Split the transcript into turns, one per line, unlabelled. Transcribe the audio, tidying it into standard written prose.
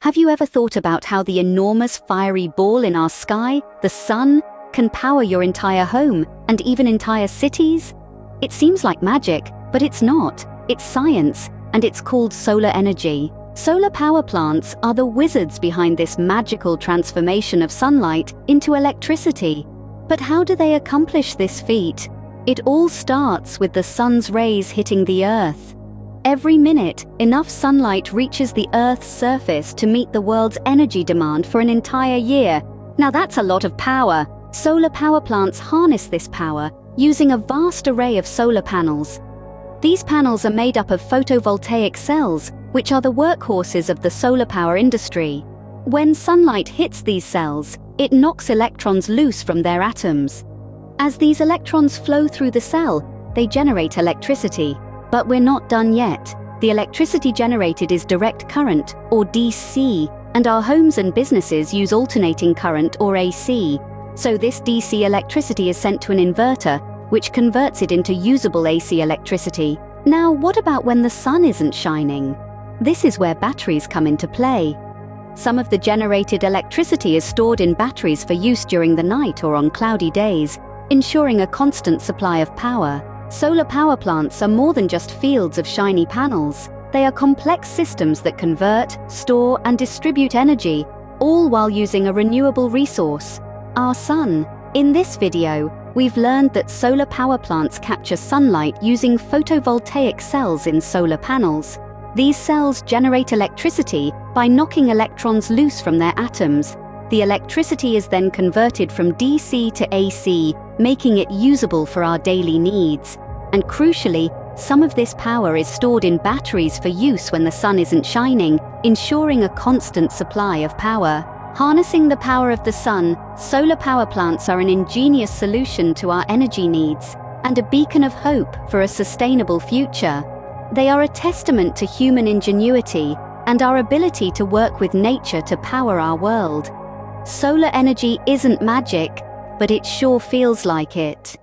Have you ever thought about how the enormous fiery ball in our sky, the sun, can power your entire home and even entire cities? It seems like magic, but it's not. It's science, and it's called solar energy. Solar power plants are the wizards behind this magical transformation of sunlight into electricity. But how do they accomplish this feat? It all starts with the sun's rays hitting the Earth. Every minute, enough sunlight reaches the Earth's surface to meet the world's energy demand for an entire year. Now that's a lot of power. Solar power plants harness this power using a vast array of solar panels. These panels are made up of photovoltaic cells, which are the workhorses of the solar power industry. When sunlight hits these cells, it knocks electrons loose from their atoms. As these electrons flow through the cell, they generate electricity. But we're not done yet. The electricity generated is direct current, or DC, and our homes and businesses use alternating current, or AC. So this DC electricity is sent to an inverter, which converts it into usable AC electricity. Now, what about when the sun isn't shining? This is where batteries come into play. Some of the generated electricity is stored in batteries for use during the night or on cloudy days, ensuring a constant supply of power. Solar power plants are more than just fields of shiny panels. They are complex systems that convert, store, and distribute energy, all while using a renewable resource, our sun. In this video, we've learned that solar power plants capture sunlight using photovoltaic cells in solar panels. These cells generate electricity by knocking electrons loose from their atoms. The electricity is then converted from DC to AC, making it usable for our daily needs. And crucially, some of this power is stored in batteries for use when the sun isn't shining, ensuring a constant supply of power. Harnessing the power of the sun, solar power plants are an ingenious solution to our energy needs and a beacon of hope for a sustainable future. They are a testament to human ingenuity and our ability to work with nature to power our world. Solar energy isn't magic, but it sure feels like it.